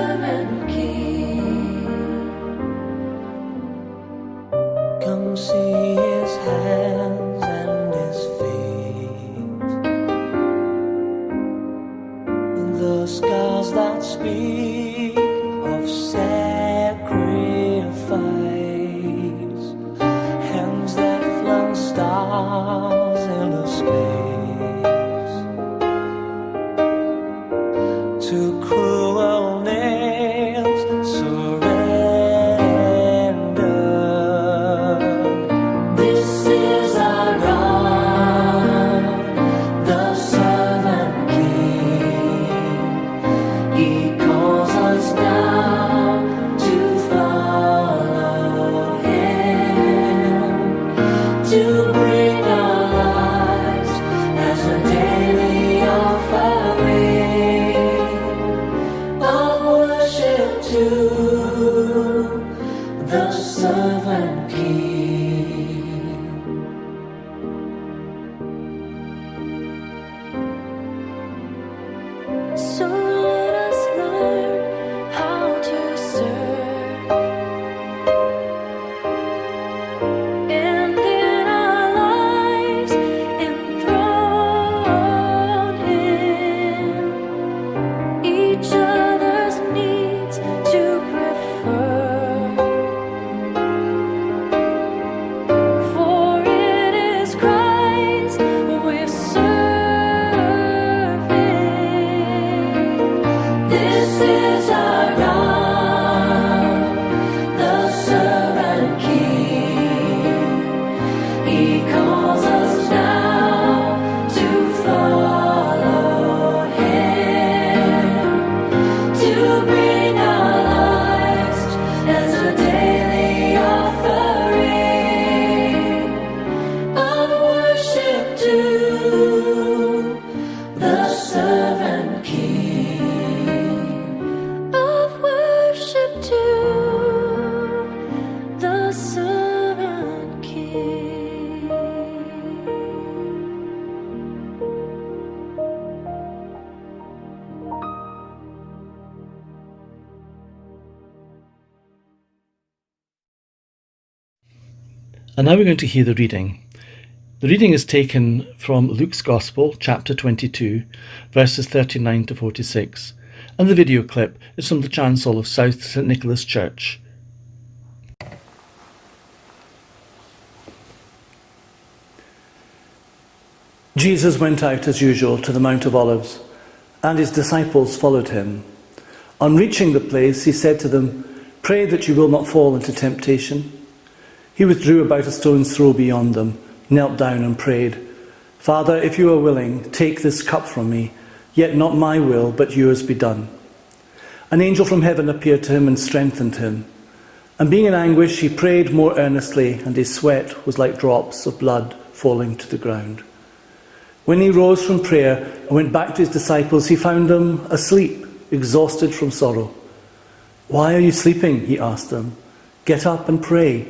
servant king. Come see his hands and his feet, the scars that speak of sacrifice, hands that flung stars into space, to cruel nails surrendered. This is our God, the servant king. He calls us now to follow him, to bring our lives as a daily offering of worship to the servant king. So let us learn how to serve, and in our lives enthrone him, each other's needs to prefer, for it is Christ we're serving. This is our God, the servant king. He calls us now to follow him, to bring our lives as a daily offering of worship to the servant king, of worship to the servant king. And now we're going to hear the reading. The reading is taken from Luke's Gospel, chapter 22, verses 39 to 46, and the video clip is from the chancel of South St Nicholas Church. Jesus went out as usual to the Mount of Olives, and his disciples followed him. On reaching the place, he said to them, "Pray that you will not fall into temptation." He withdrew about a stone's throw beyond them, knelt down and prayed, "Father, if you are willing, take this cup from me, yet not my will, but yours be done." An angel from heaven appeared to him and strengthened him. And being in anguish, he prayed more earnestly, and his sweat was like drops of blood falling to the ground. When he rose from prayer and went back to his disciples, he found them asleep, exhausted from sorrow. "Why are you sleeping?" he asked them. "Get up and pray,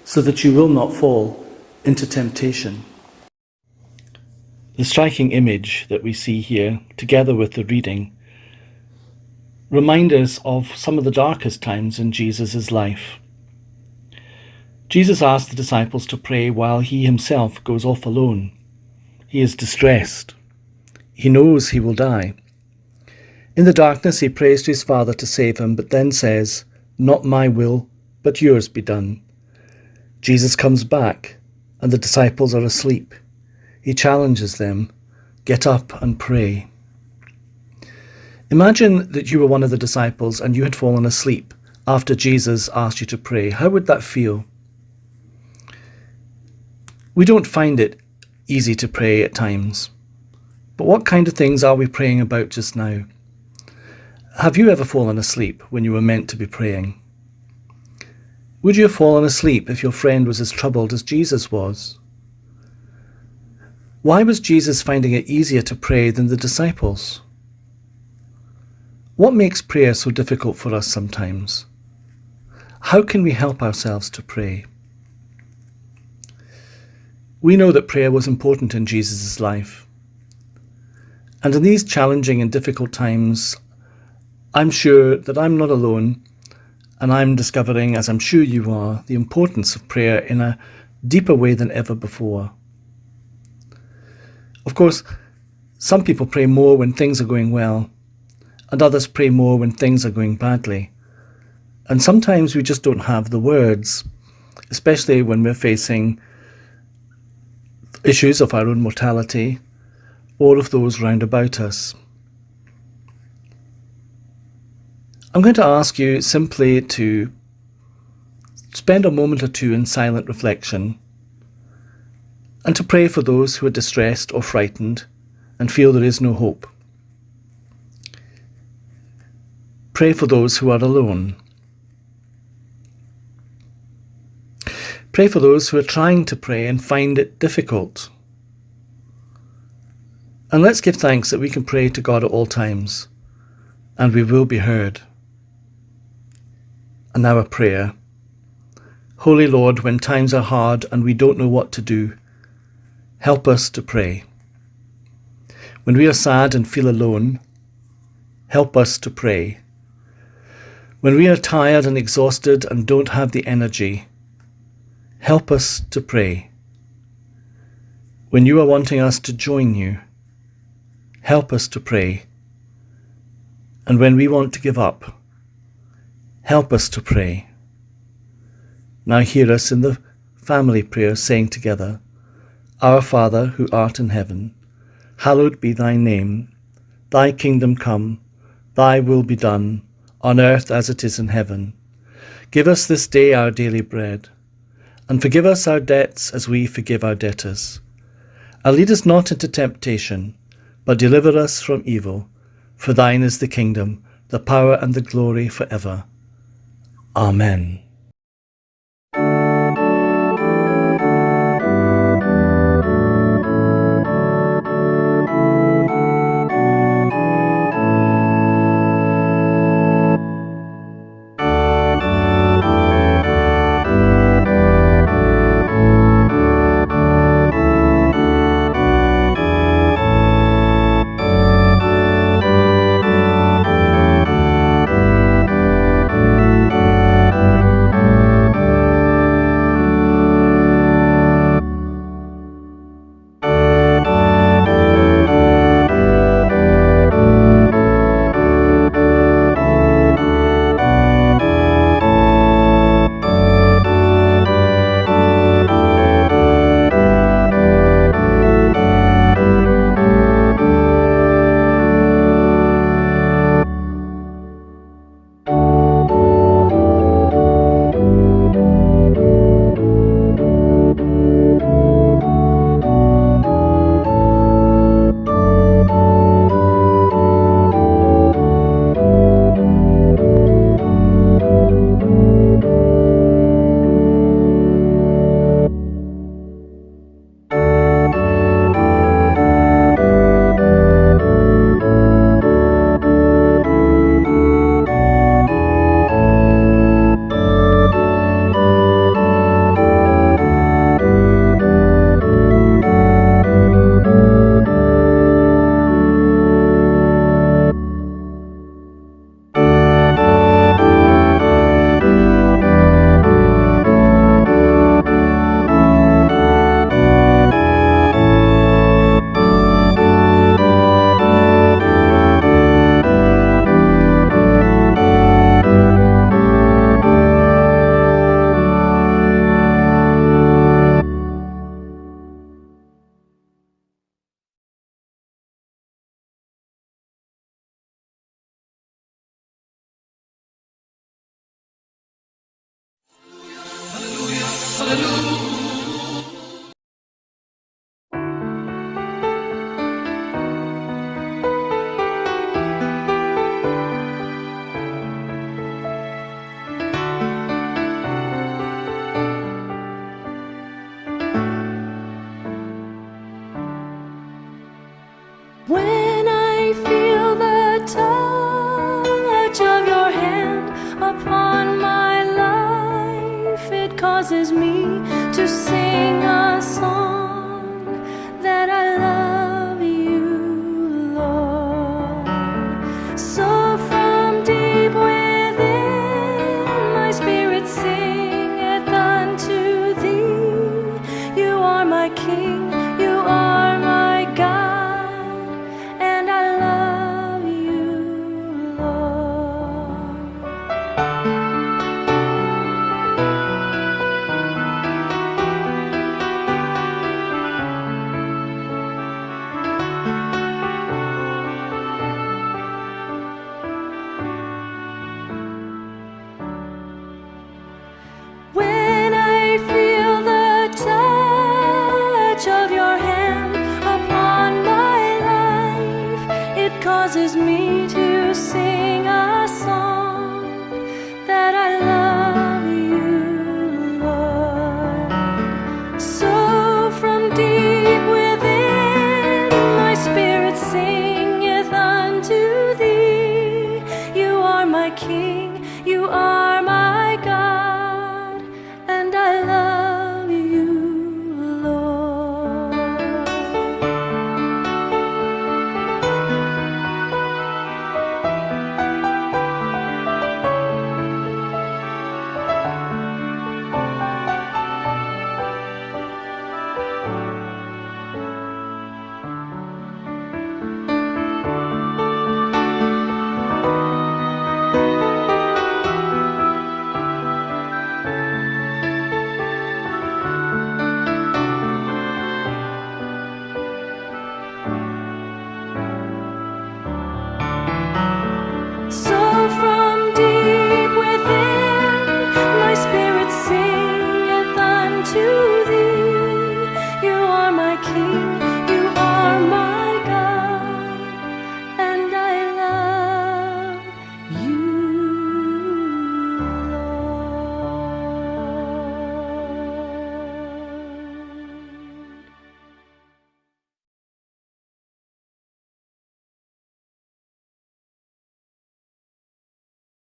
so that you will not fall into temptation." The striking image that we see here, together with the reading, remind us of some of the darkest times in Jesus' life. Jesus asked the disciples to pray while he himself goes off alone. He is distressed. He knows he will die. In the darkness, he prays to his Father to save him, but then says, "Not my will, but yours be done." Jesus comes back, and the disciples are asleep. He challenges them, "Get up and pray." Imagine that you were one of the disciples and you had fallen asleep after Jesus asked you to pray. How would that feel? We don't find it easy to pray at times. But what kind of things are we praying about just now? Have you ever fallen asleep when you were meant to be praying? Would you have fallen asleep if your friend was as troubled as Jesus was? Why was Jesus finding it easier to pray than the disciples? What makes prayer so difficult for us sometimes? How can we help ourselves to pray? We know that prayer was important in Jesus' life. And in these challenging and difficult times, I'm sure that I'm not alone, and I'm discovering, as I'm sure you are, the importance of prayer in a deeper way than ever before. Of course, some people pray more when things are going well, and others pray more when things are going badly. And sometimes we just don't have the words, especially when we're facing issues of our own mortality, or of those round about us. I'm going to ask you simply to spend a moment or two in silent reflection and to pray for those who are distressed or frightened and feel there is no hope. Pray for those who are alone. Pray for those who are trying to pray and find it difficult. And let's give thanks that we can pray to God at all times, and we will be heard. And now a prayer. Holy Lord, when times are hard and we don't know what to do, help us to pray. When we are sad and feel alone, help us to pray. When we are tired and exhausted and don't have the energy, help us to pray. When you are wanting us to join you, help us to pray. And when we want to give up, help us to pray. Now hear us in the family prayer saying together, Our Father, who art in heaven, hallowed be thy name. Thy kingdom come, thy will be done, on earth as it is in heaven. Give us this day our daily bread, and forgive us our debts as we forgive our debtors. And lead us not into temptation, but deliver us from evil. For thine is the kingdom, the power and the glory forever. Amen. When I feel the touch of your hand upon my life, it causes me to sing a song that I love you, Lord. So from King.